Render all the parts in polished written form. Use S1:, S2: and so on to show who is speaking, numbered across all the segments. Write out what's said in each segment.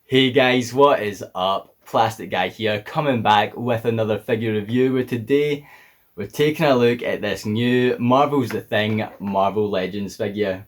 S1: Hey guys, what is up? Plastic Guy here, coming back with another figure review where today we're taking a look at this new Marvel's The Thing Marvel Legends figure.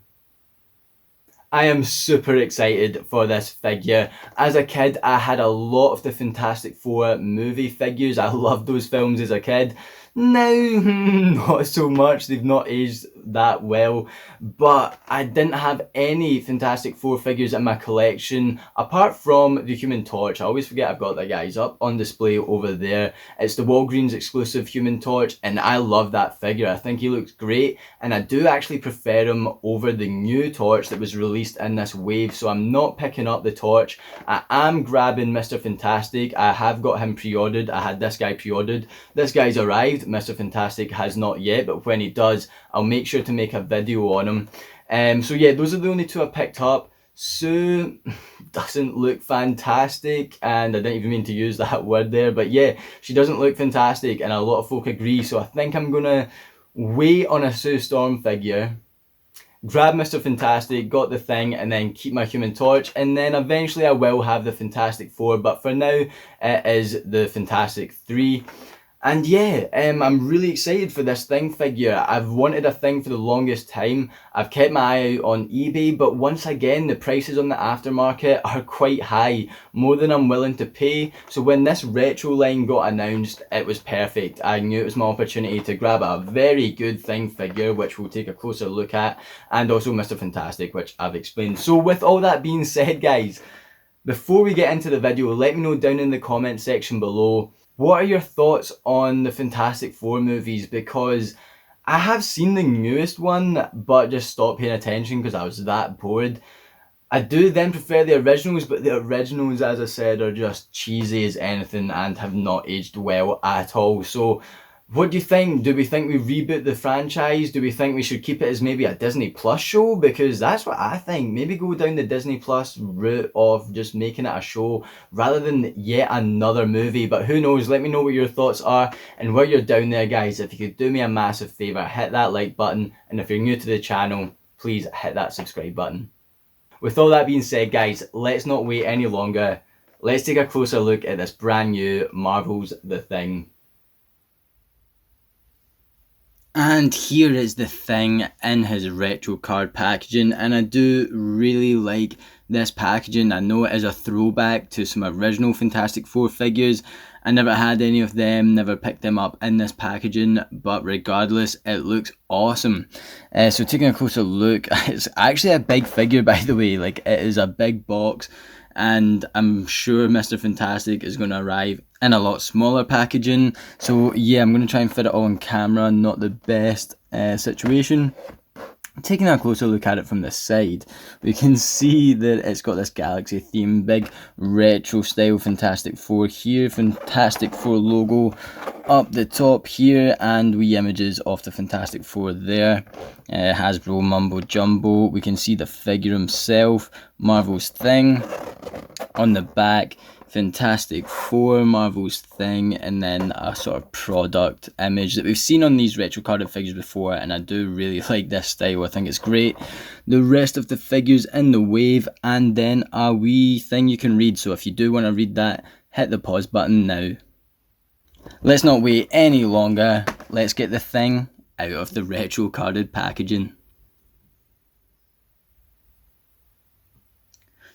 S1: I am super excited for this figure. As a kid, I had a lot of the Fantastic Four movie figures. I loved those films as a kid. Now, not so much. They've not aged that well. But I didn't have any Fantastic Four figures in my collection, apart from the Human Torch. I always forget I've got that guy's up on display over there. It's the Walgreens exclusive Human Torch, and I love that figure. I think he looks great, and I do actually prefer him over the new Torch that was released in this wave, so I'm not picking up the Torch. I am grabbing Mr. Fantastic. I have got him pre-ordered. I had this guy pre-ordered. This guy's arrived. Mr. Fantastic has not yet, but when he does, I'll make sure to make a video on him. So yeah, those are the only two I picked up. Sue doesn't look fantastic, and I didn't even mean to use that word there, but yeah, she doesn't look fantastic, and a lot of folk agree, so I think I'm gonna wait on a Sue Storm figure, grab Mr. Fantastic, got the Thing, and then keep my Human Torch, and then eventually I will have the Fantastic Four, but for now it is the Fantastic 3. And yeah, I'm really excited for this Thing figure. I've wanted a Thing for the longest time. I've kept my eye out on eBay, but once again, the prices on the aftermarket are quite high, more than I'm willing to pay. So when this retro line got announced, it was perfect. I knew it was my opportunity to grab a very good Thing figure, which we'll take a closer look at, and also Mr. Fantastic, which I've explained. So with all that being said, guys, before we get into the video, let me know down in the comment section below, what are your thoughts on the Fantastic Four movies? Because I have seen the newest one, but just stopped paying attention because I was that bored. I do then prefer the originals, but the originals, as I said, are just cheesy as anything and have not aged well at all. So what do you think? Do we think we reboot the franchise? Do we think we should keep it as maybe a Disney Plus show? Because that's what I think. Maybe go down the Disney Plus route of just making it a show rather than yet another movie. But who knows? Let me know what your thoughts are. And while you're down there, guys, if you could do me a massive favour, hit that like button. And if you're new to the channel, please hit that subscribe button. With all that being said, guys, let's not wait any longer. Let's take a closer look at this brand new Marvel's The Thing. And here is the Thing in his retro card packaging, and I do really like this packaging. I know it is a throwback to some original Fantastic Four figures. I never had any of them, never picked them up in this packaging, but regardless, it looks awesome. So taking a closer look, it's actually a big figure, by the way. Like, it is a big box, and I'm sure Mr. Fantastic is going to arrive in a lot smaller packaging. So yeah, I'm going to try and fit it all on camera. Not the best situation. Taking a closer look at it from the side, we can see that it's got this galaxy theme, big retro style Fantastic Four here, Fantastic Four logo up the top here, and wee images of the Fantastic Four there. Hasbro Mumbo Jumbo. We can see the figure himself, Marvel's Thing. On the back, Fantastic Four, Marvel's Thing, and then a sort of product image that we've seen on these retro carded figures before, and I do really like this style. I think it's great. The rest of the figures in the wave, and then a wee thing you can read. So if you do want to read that, hit the pause button now. Let's not wait any longer. Let's get the Thing out of the retro carded packaging.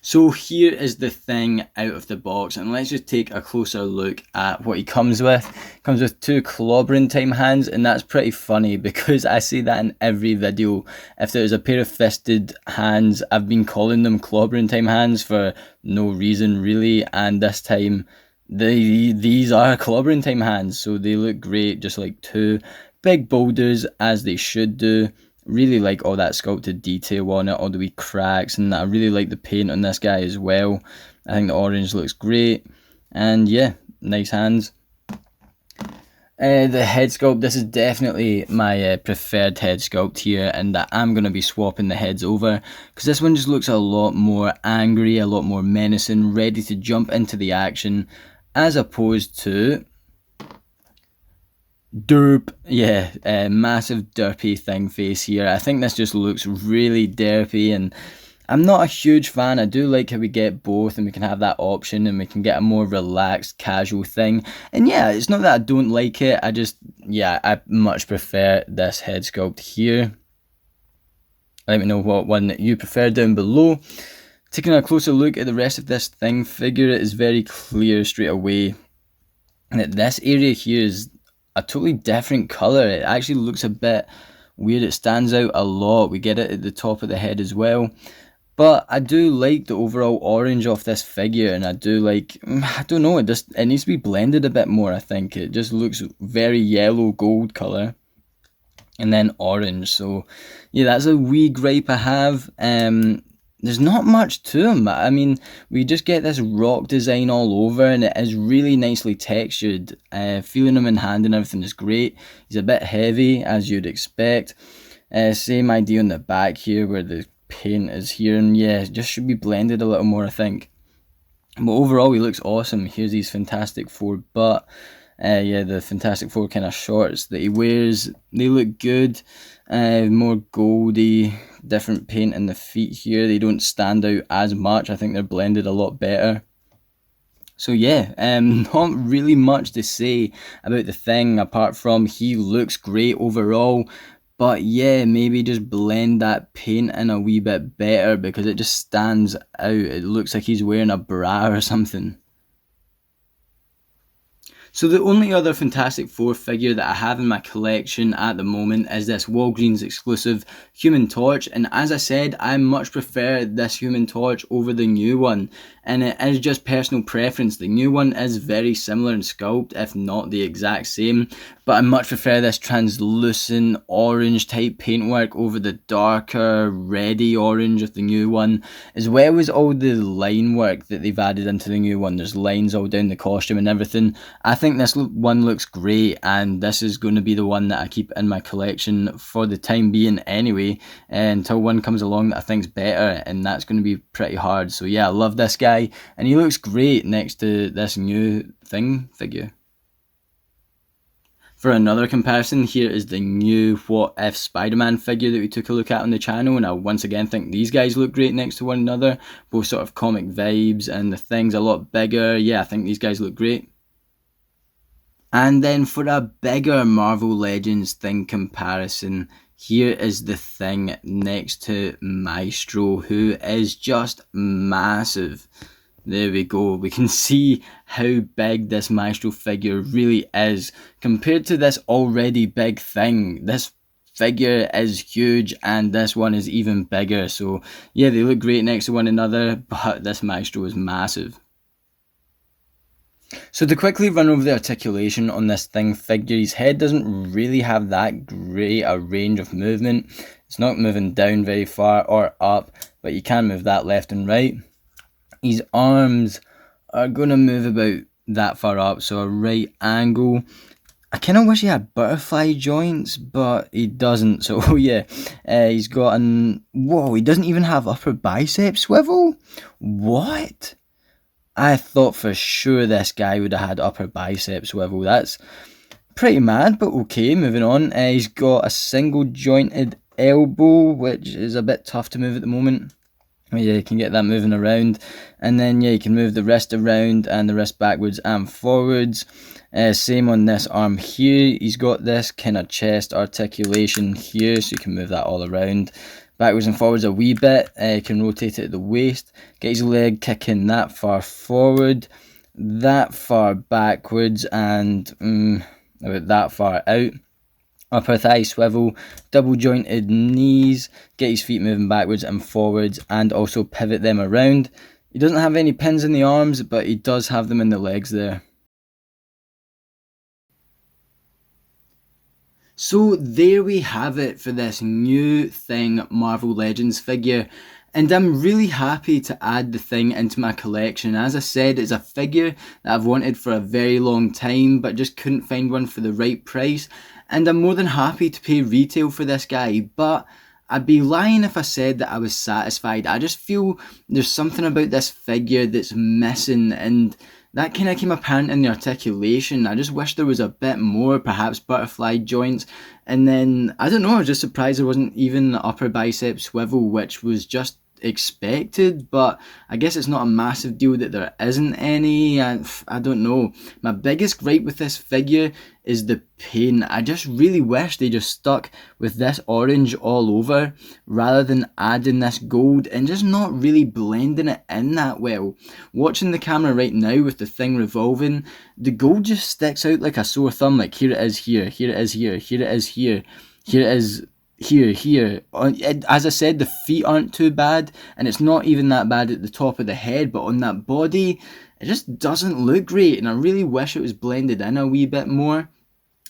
S1: So here is the Thing out of the box, and let's just take a closer look at what he comes with. He comes with two clobbering time hands, and that's pretty funny because I say that in every video. If there's a pair of fisted hands, I've been calling them clobbering time hands for no reason really, and this time these are clobbering time hands, so they look great, just like two big boulders as they should do. Really like all that sculpted detail on it, all the wee cracks, and I really like the paint on this guy as well. I think the orange looks great, and yeah, nice hands. The head sculpt, this is definitely my preferred head sculpt here, and I'm going to be swapping the heads over, because this one just looks a lot more angry, a lot more menacing, ready to jump into the action, as opposed to derp. Yeah, massive derpy Thing face here. I think this just looks really derpy, and I'm not a huge fan. I do like how we get both and we can have that option and we can get a more relaxed, casual thing. And yeah, it's not that I don't like it. I much prefer this head sculpt here. Let me know what one that you prefer down below. Taking a closer look at the rest of this thing figure, it is very clear straight away that this area here is a totally different colour. It actually looks a bit weird. It stands out a lot. We get it at the top of the head as well. But I do like the overall orange of this figure, and I do like, I don't know, it needs to be blended a bit more, I think. It just looks very yellow gold colour. And then orange. So yeah, that's a wee gripe I have. There's not much to him. I mean, we just get this rock design all over, and it is really nicely textured. Feeling him in hand and everything is great. He's a bit heavy, as you'd expect. Same idea on the back here, where the paint is here, and yeah, it just should be blended a little more, I think. But overall, he looks awesome. Here's these Fantastic Four, but the Fantastic Four kind of shorts that he wears, they look good. More goldy, different paint in the feet here. They don't stand out as much. I think they're blended a lot better. So yeah, not really much to say about the thing apart from he looks great overall. But yeah, maybe just blend that paint in a wee bit better because it just stands out. It looks like he's wearing a bra or something. So the only other Fantastic Four figure that I have in my collection at the moment is this Walgreens exclusive Human Torch, and as I said, I much prefer this Human Torch over the new one, and it is just personal preference. The new one is very similar in sculpt, if not the exact same, but I much prefer this translucent orange type paintwork over the darker reddy orange of the new one, as well as all the line work that they've added into the new one. There's lines all down the costume and everything. I think this one looks great, and this is going to be the one that I keep in my collection for the time being anyway, until one comes along that I think's better, and that's going to be pretty hard. So yeah, I love this guy, and he looks great next to this new Thing figure. For another comparison, here is the new What If Spider-Man figure that we took a look at on the channel, and I once again think these guys look great next to one another, both sort of comic vibes, and the Thing's a lot bigger. Yeah, I think these guys look great. And then for a bigger Marvel Legends Thing comparison, here is the Thing next to Maestro, who is just massive. There we go. We can see how big this Maestro figure really is. Compared to this already big Thing, this figure is huge, and this one is even bigger. So yeah, they look great next to one another, but this Maestro is massive. So to quickly run over the articulation on this Thing figure, his head doesn't really have that great a range of movement. It's not moving down very far or up, but you can move that left and right. His arms are going to move about that far up, so a right angle. I kind of wish he had butterfly joints, but he doesn't, so yeah. He's got whoa, he doesn't even have upper bicep swivel? What? I thought for sure this guy would have had upper bicep swivel. That's pretty mad, but okay, moving on. He's got a single jointed elbow, which is a bit tough to move at the moment. Yeah, you can get that moving around. And then, yeah, you can move the wrist around and the wrist backwards and forwards. Same on this arm here. He's got this kind of chest articulation here, so you can move that all around. Backwards and forwards a wee bit. You can rotate it at the waist. Get his leg kicking that far forward, that far backwards, and about that far out. Upper thigh swivel, double jointed knees, get his feet moving backwards and forwards, and also pivot them around. He doesn't have any pins in the arms, but he does have them in the legs there. So there we have it for this new Thing Marvel Legends figure, and I'm really happy to add the Thing into my collection. As I said, it's a figure that I've wanted for a very long time, but just couldn't find one for the right price, and I'm more than happy to pay retail for this guy, but I'd be lying if I said that I was satisfied. I just feel there's something about this figure that's missing, and that kind of came apparent in the articulation. I just wish there was a bit more, perhaps butterfly joints. And then, I don't know, I was just surprised there wasn't even the upper bicep swivel, which was just
S2: expected, but I guess it's not a massive deal that there isn't any. I don't know. My biggest gripe with this figure is the paint. I just really wish they just stuck with this orange all over rather than adding this gold and just not really blending it in that well. Watching the camera right now with the thing revolving, the gold just sticks out like a sore thumb. Like, here it is here, here it is here, here it is here, here it is here. As I said, the feet aren't too bad, and it's not even that bad at the top of the head, but on that body, it just doesn't look great, and I really wish it was blended in a wee bit more.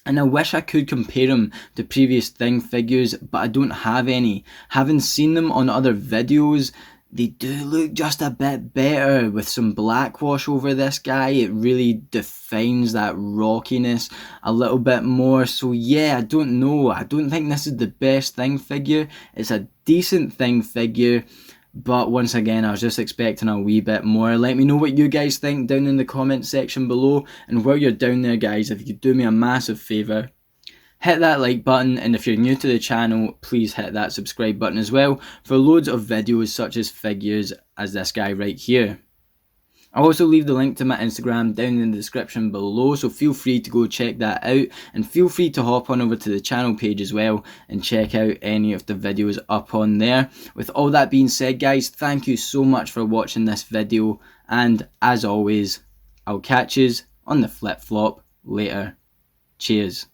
S2: And I wish I could compare them to previous Thing figures, but I don't have any. Having seen them on other videos, they do look just a bit better with some black wash over this guy. It really defines that rockiness a little bit more. So yeah, I don't know. I don't think this is the best Thing figure. It's a decent Thing figure, but once again, I was just expecting a wee bit more. Let me know what you guys think down in the comment section below. And while you're down there, guys, if you could do me a massive favour, hit that like button, and if you're new to the channel, please hit that subscribe button as well for loads of videos such as figures as this guy right here. I'll also leave the link to my Instagram down in the description below, so feel free to go check that out, and feel free to hop on over to the channel page as well and check out any of the videos up on there. With all that being said, guys, thank you so much for watching this video, and as always, I'll catch yous on the flip flop later. Cheers.